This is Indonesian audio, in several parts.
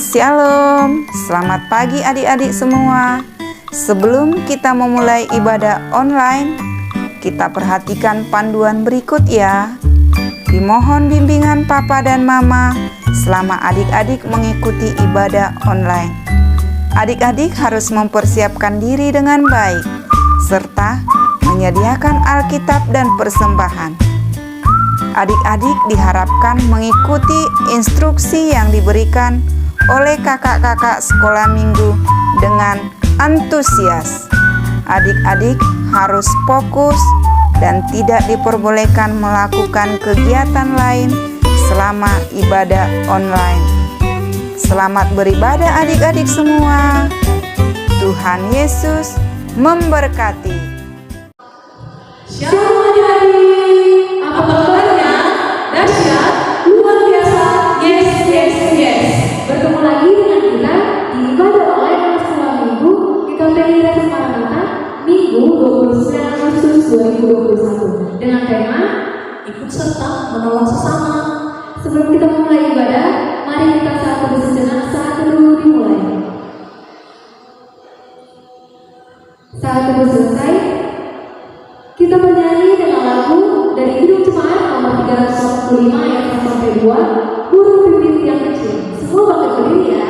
Shalom, selamat pagi adik-adik semua. Sebelum kita memulai ibadah online, kita perhatikan panduan berikut ya. Dimohon bimbingan Papa dan Mama selama adik-adik mengikuti ibadah online. Adik-adik harus mempersiapkan diri dengan baik, serta menyediakan Alkitab dan persembahan. Adik-adik diharapkan mengikuti instruksi yang diberikan oleh kakak-kakak sekolah minggu dengan antusias. Adik-adik harus fokus dan tidak diperbolehkan melakukan kegiatan lain selama ibadah online. Selamat beribadah adik-adik semua. Tuhan Yesus memberkati. Shalom adik-adik, apa kabarnya? Dahsyat, luar biasa, yes, yes, yes. Bertemu lagi dengan kita di ibadah online anak sekolah minggu di KPI Rasul Maranatha Minggu 29 Agustus 2021 dengan tema ikut serta menolong sesama. Sebelum kita memulai ibadah, mari kita saat teduh sejenak, saat teduh dimulai. Saat teduh selesai, kita bernyanyi dengan lagu dari Kidung Jemaat nomor 345 ayat 1-2, Burung Pipit yang Kecil. Semua bangkit berdiri ya.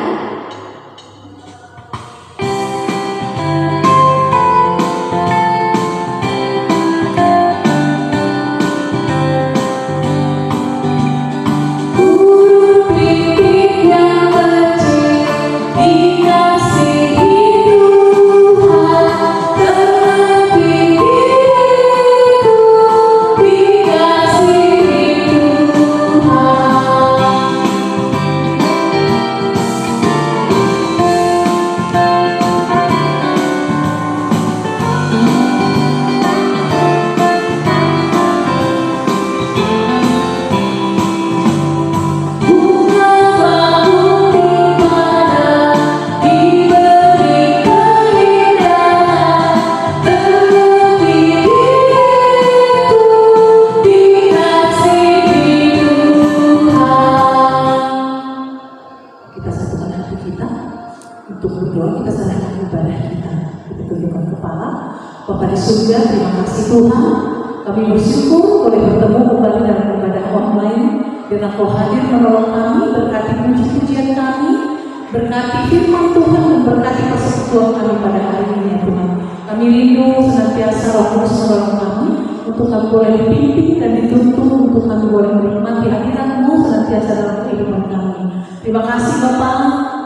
Kau hadir menolong kami, berkati puji-pujian kami, berkati firman Tuhan, dan berkati persekutuan kami pada hari ini ya Tuhan. Kami rindu senantiasa Roh Kudus menolong kami, untuk kami boleh dipimpin dan dituntun, untuk kami boleh menikmati hadirat-Mu senantiasa dalam kehidupan kami. Terima kasih Bapa,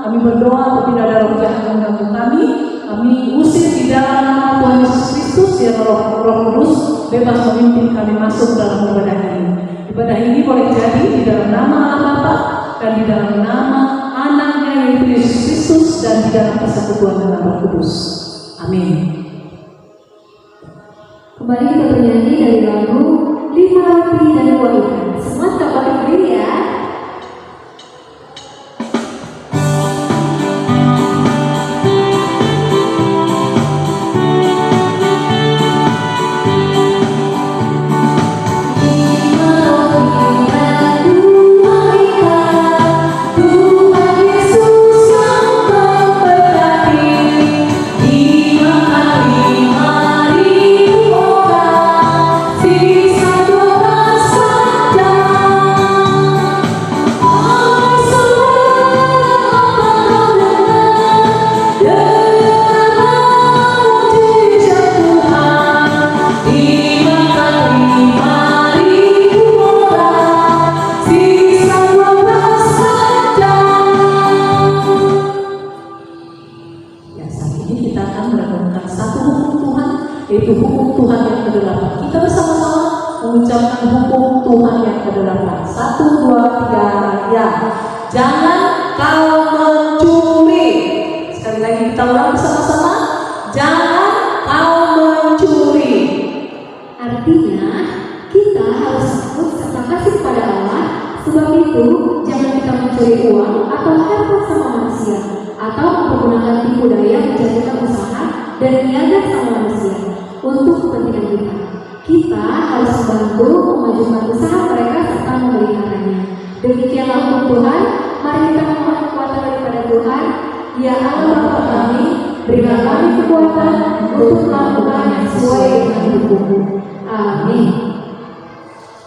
kami berdoa untuk tidak ada roh jahat mengganggu kami usir di dalam nama Tuhan Yesus Kristus, biar Roh Kudus bebas memimpin kami masuk dalam ibadah ini. Ibadah ini boleh jadi di dalam nama Allah Bapa dan di dalam nama Anaknya yaitu Yesus Kristus dan di dalam persekutuan dengan Roh Kudus. Amin. Kembali kita bernyanyi dari lagu 5 roti dan 2 ikan. Semua tetap bangkit berdiri ya. Yaitu hukum Tuhan yang ke-8. Kita bersama-sama mengucapkan hukum Tuhan yang ke-8. 1, 2, 3, ya. Jangan kau mencuri. Sekali lagi kita ulang bersama-sama. Jangan kau mencuri. Artinya kita harus takut serta kasih kepada Allah. Sebab itu jangan kita mencuri uang atau harta sama manusia, atau menggunakan tipu daya menjadikan usaha dan niaga sama manusia untuk kepentingan kita. Kita harus membantu memajukan usaha mereka serta memeliharanya. Demikianlah hukum Tuhan. Mari kita memohon kekuatan daripada Ya Allah Bapa kami, berikan kami kekuatan untuk melakukannya sesuai dengan hukum-Mu. Amin.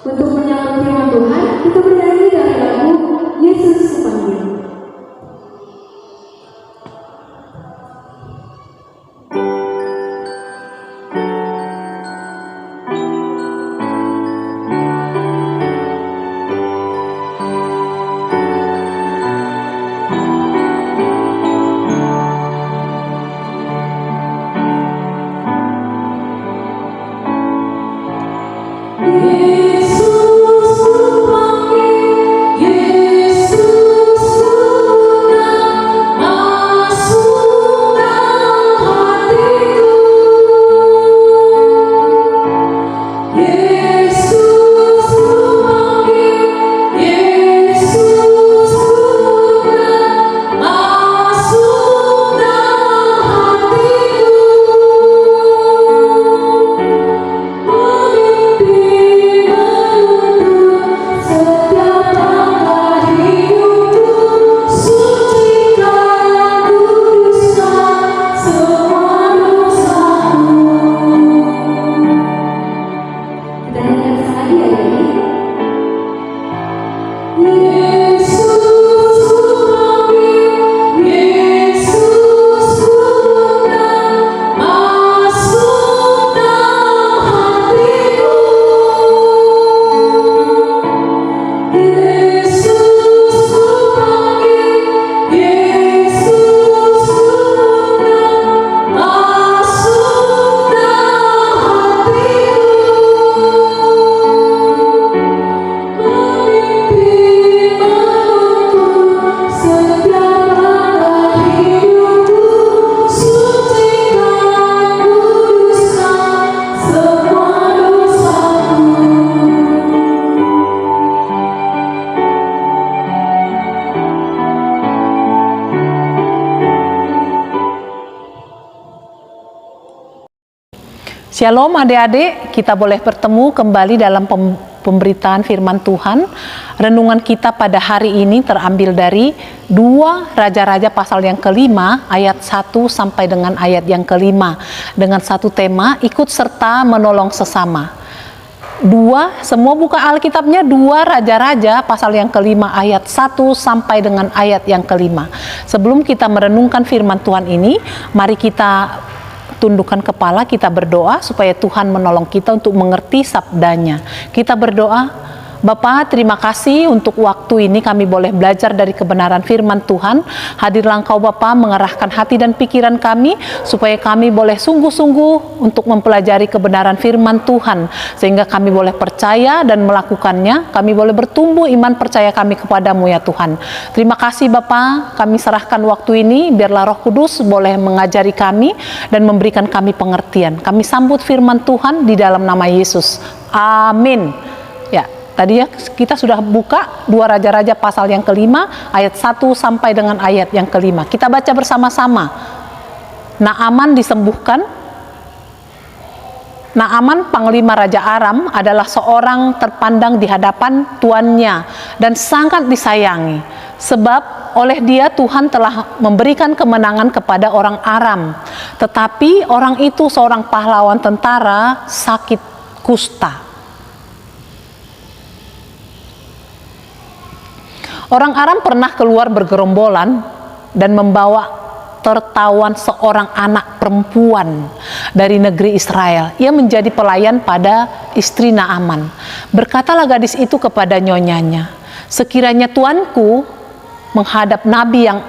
Untuk menyambut firman Tuhan, kita bernyanyi dari lagu Yesus Kupanggil. Shalom adik-adik, kita boleh bertemu kembali dalam pemberitaan firman Tuhan. Renungan kita pada hari ini terambil dari 2 Raja-Raja pasal yang ke-5 ayat 1 sampai dengan ayat yang ke-5 dengan satu tema ikut serta menolong sesama. Semua buka Alkitabnya 2 Raja-Raja pasal yang ke-5 ayat 1 sampai dengan ayat yang ke-5. Sebelum kita merenungkan firman Tuhan ini, mari kita tundukkan kepala, kita berdoa supaya Tuhan menolong kita untuk mengerti sabdanya. Kita berdoa. Bapa, terima kasih untuk waktu ini kami boleh belajar dari kebenaran firman Tuhan. Hadirlah Engkau Bapa mengarahkan hati dan pikiran kami supaya kami boleh sungguh-sungguh untuk mempelajari kebenaran firman Tuhan sehingga kami boleh percaya dan melakukannya. Kami boleh bertumbuh iman percaya kami kepadamu ya Tuhan. Terima kasih Bapa, kami serahkan waktu ini biarlah Roh Kudus boleh mengajari kami dan memberikan kami pengertian. Kami sambut firman Tuhan di dalam nama Yesus. Amin. Ya. Tadi ya kita sudah buka 2 Raja-Raja pasal yang ke-5 ayat 1 sampai dengan ayat yang ke-5. Kita baca bersama-sama. Naaman disembuhkan. Naaman panglima Raja Aram adalah seorang terpandang di hadapan tuannya dan sangat disayangi. Sebab oleh dia Tuhan telah memberikan kemenangan kepada orang Aram. Tetapi orang itu seorang pahlawan tentara sakit kusta. Orang Aram pernah keluar bergerombolan dan membawa tertawan seorang anak perempuan dari negeri Israel. Ia menjadi pelayan pada istri Naaman. Berkatalah gadis itu kepada nyonyanya, sekiranya tuanku menghadap nabi yang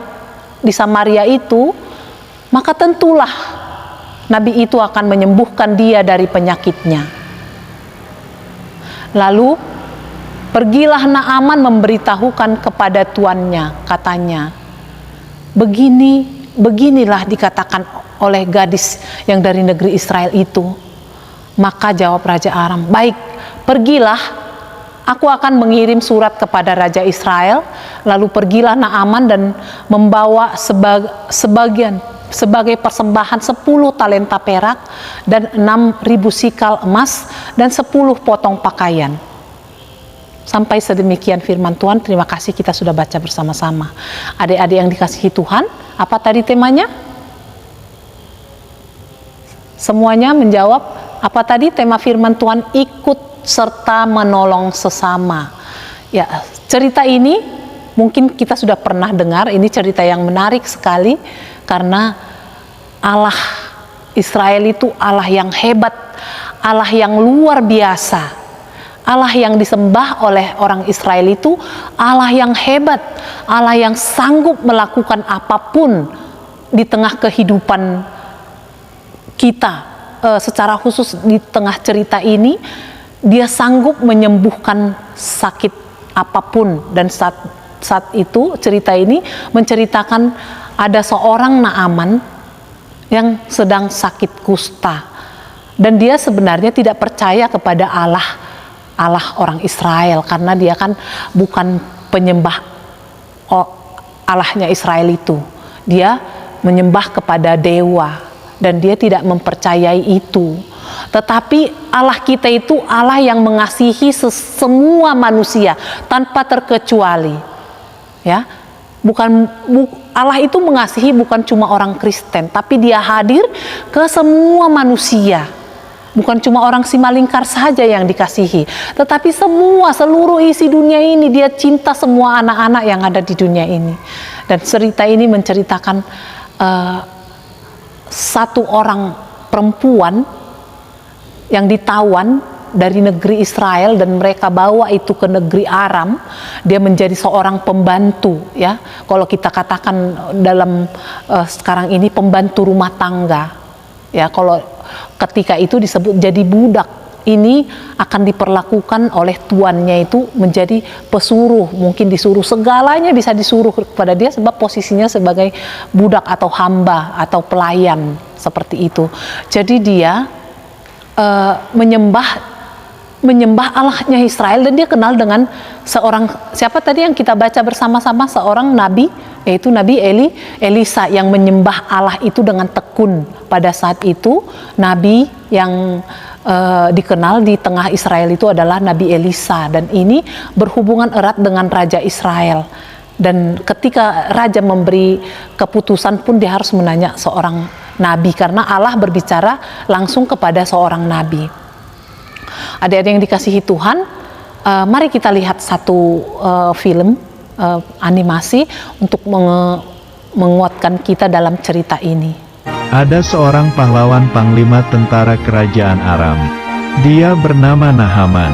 di Samaria itu, maka tentulah nabi itu akan menyembuhkan dia dari penyakitnya. Lalu pergilah Naaman memberitahukan kepada tuannya, katanya, beginilah dikatakan oleh gadis yang dari negeri Israel itu. Maka jawab Raja Aram, baik, pergilah, aku akan mengirim surat kepada Raja Israel. Lalu pergilah Naaman dan membawa sebagai persembahan 10 talenta perak dan 6.000 sikal emas dan 10 potong pakaian. Sampai sedemikian firman Tuhan. Terima kasih kita sudah baca bersama-sama. Adik-adik yang dikasihi Tuhan, apa tadi temanya? Semuanya menjawab, apa tadi tema firman Tuhan? Ikut serta menolong sesama. Ya, cerita ini mungkin kita sudah pernah dengar. Ini cerita yang menarik sekali, karena Allah Israel itu Allah yang hebat, Allah yang luar biasa. Allah yang disembah oleh orang Israel itu Allah yang hebat, Allah yang sanggup melakukan apapun di tengah kehidupan kita. Secara khusus di tengah cerita ini, dia sanggup menyembuhkan sakit apapun. Dan saat itu cerita ini menceritakan ada seorang Naaman yang sedang sakit kusta, dan dia sebenarnya tidak percaya kepada Allah orang Israel, karena dia kan bukan penyembah Allahnya Israel itu. Dia menyembah kepada dewa dan dia tidak mempercayai itu. Tetapi Allah kita itu Allah yang mengasihi semua manusia tanpa terkecuali. Ya, Allah itu mengasihi bukan cuma orang Kristen, tapi dia hadir ke semua manusia. Bukan cuma orang Simalingkar saja yang dikasihi, tetapi seluruh isi dunia ini. Dia cinta semua anak-anak yang ada di dunia ini. Dan cerita ini menceritakan satu orang perempuan yang ditawan dari negeri Israel dan mereka bawa itu ke negeri Aram. Dia menjadi seorang pembantu, ya. Kalau kita katakan dalam sekarang ini pembantu rumah tangga, ya. Kalau ketika itu disebut jadi budak, ini akan diperlakukan oleh tuannya itu menjadi pesuruh. Mungkin disuruh segalanya, bisa disuruh kepada dia sebab posisinya sebagai budak atau hamba atau pelayan, seperti itu. Jadi dia menyembah Allahnya Israel, dan dia kenal dengan seorang, siapa tadi yang kita baca bersama-sama, seorang nabi, yaitu Nabi Elisa yang menyembah Allah itu dengan tekun. Pada saat itu nabi yang dikenal di tengah Israel itu adalah Nabi Elisa, dan ini berhubungan erat dengan Raja Israel. Dan ketika Raja memberi keputusan pun dia harus menanya seorang nabi, karena Allah berbicara langsung kepada seorang nabi. Adik-adik yang dikasihi Tuhan, mari kita lihat satu film animasi untuk menguatkan kita dalam cerita ini. Ada seorang pahlawan panglima tentara kerajaan Aram. Dia bernama Nahaman.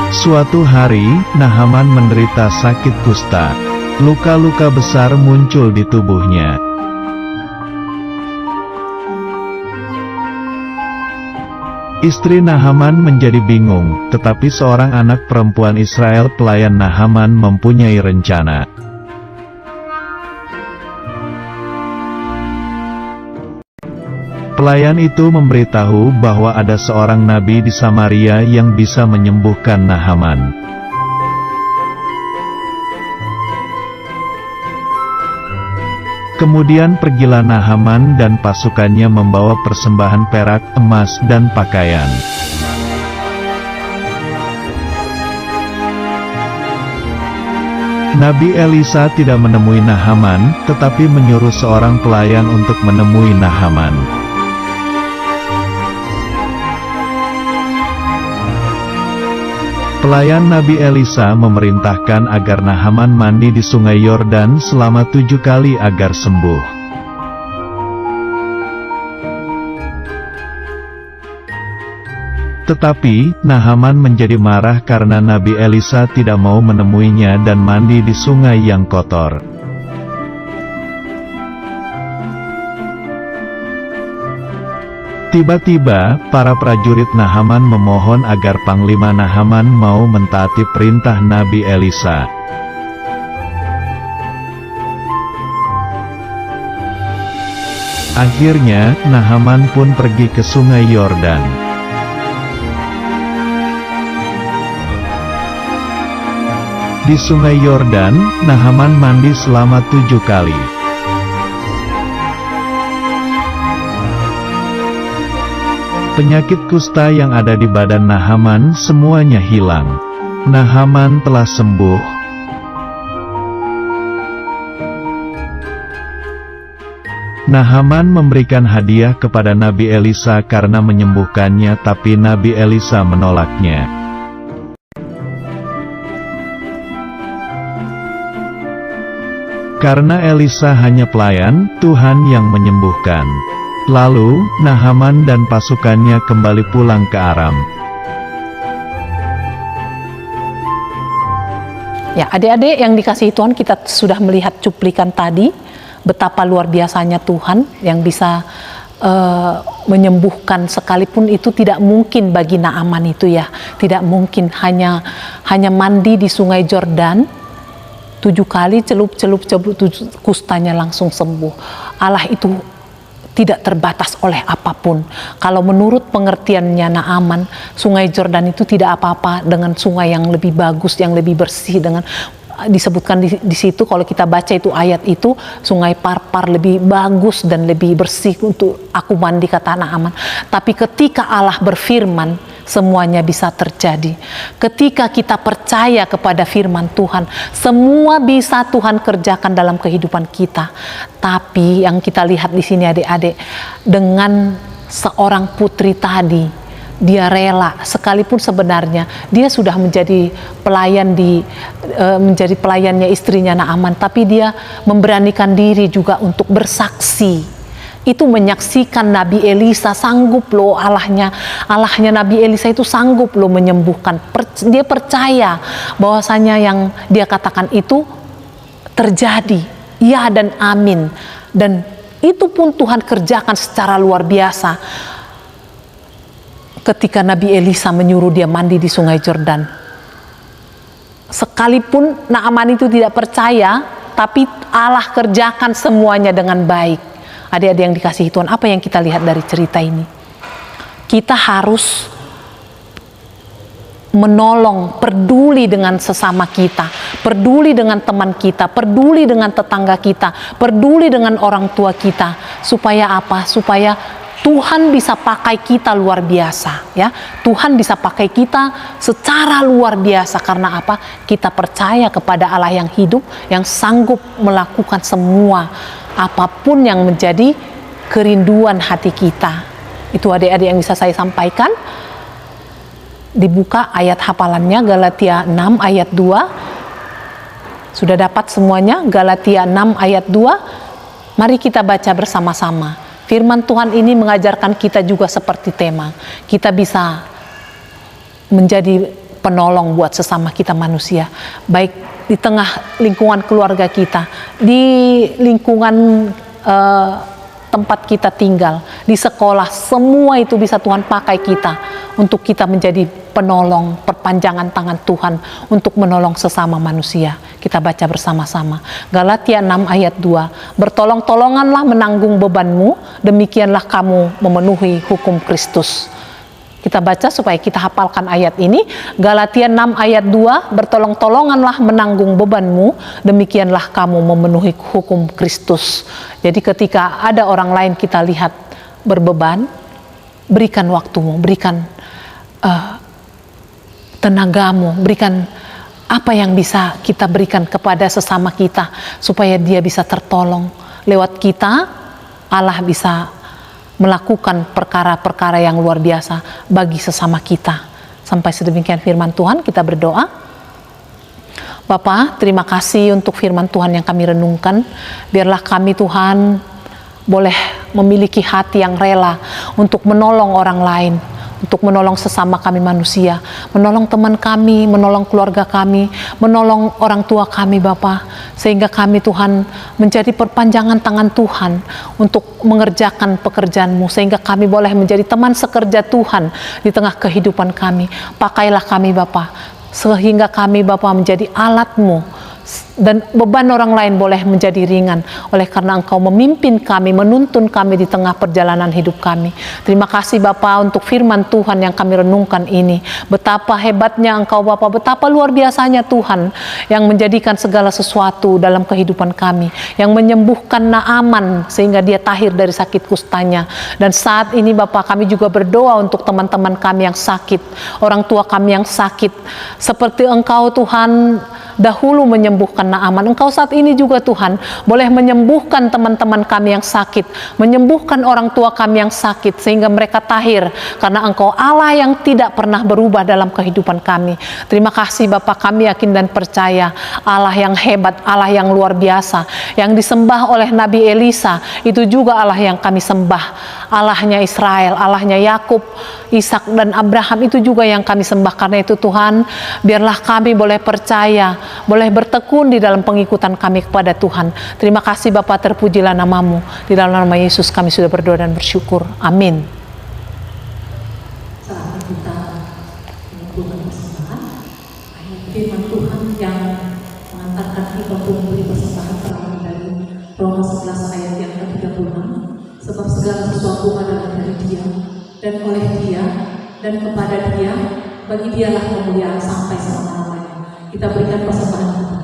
Suatu hari, Nahaman menderita sakit kusta. Luka-luka besar muncul di tubuhnya. Istri Nahaman menjadi bingung, tetapi seorang anak perempuan Israel pelayan Nahaman mempunyai rencana. Pelayan itu memberitahu bahwa ada seorang nabi di Samaria yang bisa menyembuhkan Nahaman. Kemudian pergilah Nahaman dan pasukannya membawa persembahan perak, emas, dan pakaian. Nabi Elisa tidak menemui Nahaman, tetapi menyuruh seorang pelayan untuk menemui Nahaman. Pelayan Nabi Elisa memerintahkan agar Nahaman mandi di sungai Yordan selama 7 kali agar sembuh. Tetapi, Nahaman menjadi marah karena Nabi Elisa tidak mau menemuinya dan mandi di sungai yang kotor. Tiba-tiba, para prajurit Nahaman memohon agar Panglima Nahaman mau mentaati perintah Nabi Elisa. Akhirnya, Nahaman pun pergi ke sungai Yordan. Di sungai Yordan, Nahaman mandi selama 7 kali. Penyakit kusta yang ada di badan Naaman semuanya hilang. Naaman telah sembuh. Naaman memberikan hadiah kepada Nabi Elisa karena menyembuhkannya, tapi Nabi Elisa menolaknya. Karena Elisa hanya pelayan, Tuhan yang menyembuhkan. Lalu, Naaman dan pasukannya kembali pulang ke Aram. Ya, adik-adik yang dikasihi Tuhan, kita sudah melihat cuplikan tadi, betapa luar biasanya Tuhan yang bisa menyembuhkan, sekalipun itu tidak mungkin bagi Naaman itu ya. Tidak mungkin, hanya mandi di sungai Yordan 7 kali, celup kustanya langsung sembuh. Allah itu tidak terbatas oleh apapun. Kalau menurut pengertiannya Naaman, sungai Yordan itu tidak apa-apa dengan sungai yang lebih bagus, yang lebih bersih, dengan disebutkan di situ, kalau kita baca itu ayat itu, sungai Parpar lebih bagus dan lebih bersih untuk aku mandi, kata Naaman. Tapi ketika Allah berfirman, semuanya bisa terjadi. Ketika kita percaya kepada firman Tuhan, semua bisa Tuhan kerjakan dalam kehidupan kita. Tapi yang kita lihat di sini adik-adik, dengan seorang putri tadi, dia rela, sekalipun sebenarnya dia sudah menjadi menjadi pelayannya istrinya Naaman, tapi dia memberanikan diri juga untuk bersaksi. Itu menyaksikan Nabi Elisa sanggup loh, Allahnya Nabi Elisa itu sanggup loh menyembuhkan. Dia percaya bahwasanya yang dia katakan itu terjadi, ya dan amin. Dan itu pun Tuhan kerjakan secara luar biasa. Ketika Nabi Elisa menyuruh dia mandi di sungai Yordan, sekalipun Naaman itu tidak percaya, tapi Allah kerjakan semuanya dengan baik. Adik-adik yang dikasihi Tuhan, apa yang kita lihat dari cerita ini? Kita harus menolong, peduli dengan sesama kita, peduli dengan teman kita, peduli dengan tetangga kita, peduli dengan orang tua kita. Supaya apa? Supaya Tuhan bisa pakai kita luar biasa, ya. Tuhan bisa pakai kita secara luar biasa. Karena apa? Kita percaya kepada Allah yang hidup, yang sanggup melakukan semua, apapun yang menjadi kerinduan hati kita. Itu adik-adik yang bisa saya sampaikan. Dibuka ayat hafalannya, Galatia 6 ayat 2. Sudah dapat semuanya? Galatia 6 ayat 2. Mari kita baca bersama-sama. Firman Tuhan ini mengajarkan kita juga seperti tema. Kita bisa menjadi penolong buat sesama kita manusia. Baik di tengah lingkungan keluarga kita, di lingkungan tempat kita tinggal, di sekolah, semua itu bisa Tuhan pakai kita untuk kita menjadi penolong, perpanjangan tangan Tuhan untuk menolong sesama manusia. Kita baca bersama-sama. Galatia 6 ayat 2. Bertolong-tolonganlah menanggung bebanmu, demikianlah kamu memenuhi hukum Kristus. Kita baca supaya kita hafalkan ayat ini. Galatia 6 ayat 2, bertolong-tolonganlah menanggung bebanmu, demikianlah kamu memenuhi hukum Kristus. Jadi ketika ada orang lain kita lihat berbeban, berikan waktumu, berikan tenagamu, berikan apa yang bisa kita berikan kepada sesama kita, supaya dia bisa tertolong. Lewat kita, Allah bisa melakukan perkara-perkara yang luar biasa bagi sesama kita. Sampai sedemikian firman Tuhan, kita berdoa. Bapa, terima kasih untuk firman Tuhan yang kami renungkan. Biarlah kami Tuhan boleh memiliki hati yang rela untuk menolong orang lain, untuk menolong sesama kami manusia, menolong teman kami, menolong keluarga kami, menolong orang tua kami Bapa, sehingga kami Tuhan menjadi perpanjangan tangan Tuhan untuk mengerjakan pekerjaan-Mu, sehingga kami boleh menjadi teman sekerja Tuhan di tengah kehidupan kami. Pakailah kami Bapa, sehingga kami Bapa menjadi alat-Mu dan beban orang lain boleh menjadi ringan oleh karena Engkau memimpin kami, menuntun kami di tengah perjalanan hidup kami. Terima kasih Bapa untuk firman Tuhan yang kami renungkan ini. Betapa hebatnya Engkau Bapa, betapa luar biasanya Tuhan yang menjadikan segala sesuatu dalam kehidupan kami, yang menyembuhkan Naaman sehingga dia tahir dari sakit kustanya. Dan saat ini Bapa, kami juga berdoa untuk teman-teman kami yang sakit, orang tua kami yang sakit, seperti Engkau Tuhan dahulu menyembuhkan Naaman. Engkau saat ini juga Tuhan boleh menyembuhkan teman-teman kami yang sakit, menyembuhkan orang tua kami yang sakit sehingga mereka tahir, karena Engkau Allah yang tidak pernah berubah dalam kehidupan kami. Terima kasih Bapa, kami yakin dan percaya Allah yang hebat, Allah yang luar biasa, yang disembah oleh Nabi Elisa, itu juga Allah yang kami sembah. Allahnya Israel, Allahnya Yakub, Ishak dan Abraham, itu juga yang kami sembah. Karena itu Tuhan, biarlah kami boleh percaya, boleh bertekun di dalam pengikutan kami kepada Tuhan. Terima kasih Bapa, terpujilah namamu. Di dalam nama Yesus kami sudah berdoa dan bersyukur. Amin. Saat kita mengumpulkan persembahan, ayat firman Tuhan yang mengantarkan kita untuk memberi persembahan terambil dari Roma 11 ayat yang ke-36. Sebab segala sesuatu adalah dari Dia, dan oleh Dia, dan kepada Dia, bagi Dialah kemuliaan sampai selama-lamanya. Kita berikan persembahan kita.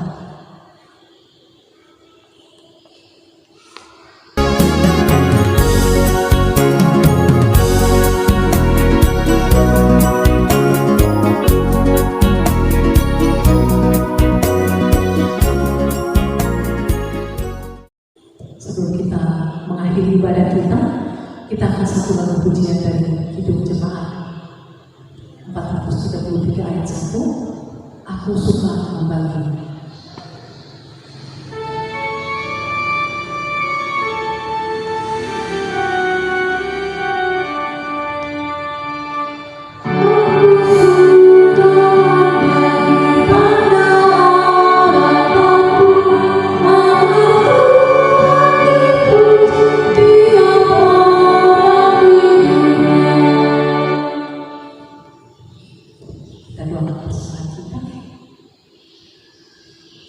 Sebelum kita mengakhiri ibadah kita akan satu lagu pujian dari Hidup Jemaat 433 ayat 1. Aku suka kembali.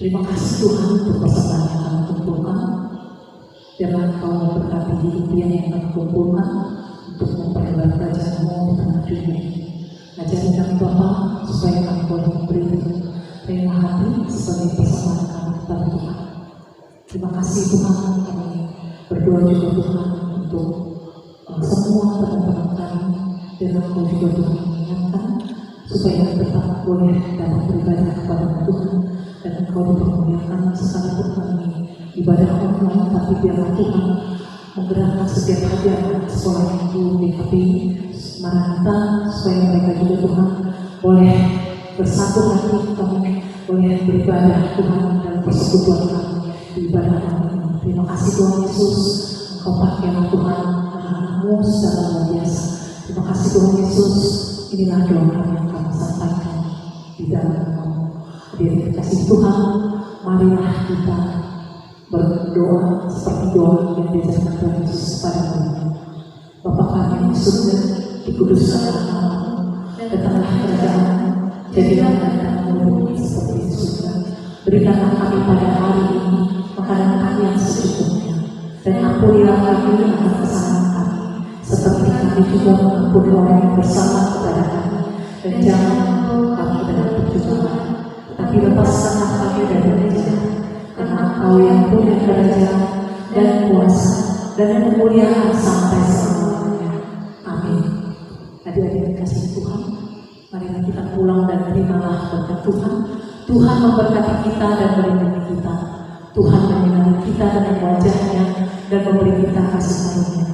Terima kasih Tuhan untuk persembahan yang kami kumpulkan. Biarlah Engkau memberkati hidup yang kami kumpulkan untuk memperlebar kerajaan-Mu di tengah dunia ini. Ajari kami Bapa, supaya kami boleh memberi terima hati sebagai persembahan kami kepada Tuhan. Terima kasih Tuhan, kami berdoa juga Tuhan untuk semua teman-teman kami. Biarlah Engkau juga Tuhan mengingatkan supaya tetap boleh dapat beribadah kepada Tuhan, dan Engkau dipermuliakan sekalipun kami ibadah online, tapi biarlah Tuhan menggerakkan setiap hati anak sekolah minggu DKP Maranatha, supaya mereka juga Tuhan boleh bersatu hati, kami boleh beribadah Tuhan dalam persekutuan kami di ibadah kami. Terima kasih Tuhan Yesus, Engkau pakai Tuhan anak-anak-Mu secara luar biasa. Terima kasih Tuhan Yesus, inilah doa kami yang kami sampaikan di dalam nama-Mu. Diri kasih Tuhan, marilah kita berdoa seperti doa yang diajarkan Tuhan Yesus kepada kami. Bapa kami yang di surga, dikuduskanlah nama-Mu, datanglah kerajaan-Mu, jadilah kehendak-Mu seperti di surga. Berikanlah kami pada hari ini makanan kami yang secukupnya, dan ampunilah kami akan kesalahan kami, seperti kami juga mengampuni orang yang bersalah kepada kami. Dan jangan kami dalam percobaan, tapi lepaskanlah kami dari yang jahat, karena Engkau yang punya kerajaan dan kuasa dan kemuliaan sampai selama-lamanya. Amin. Adik-adik kasih Tuhan, marilah kita pulang dan terimalah berkat Tuhan. Tuhan memberkati kita dan melindungi kita. Tuhan menyinari kita dengan wajah-Nya dan memberi kita kasih karunia.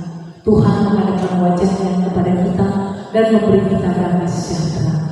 Tuhan menghadapkan wajah-Nya kepada kita dan memberi kita damai sejahtera.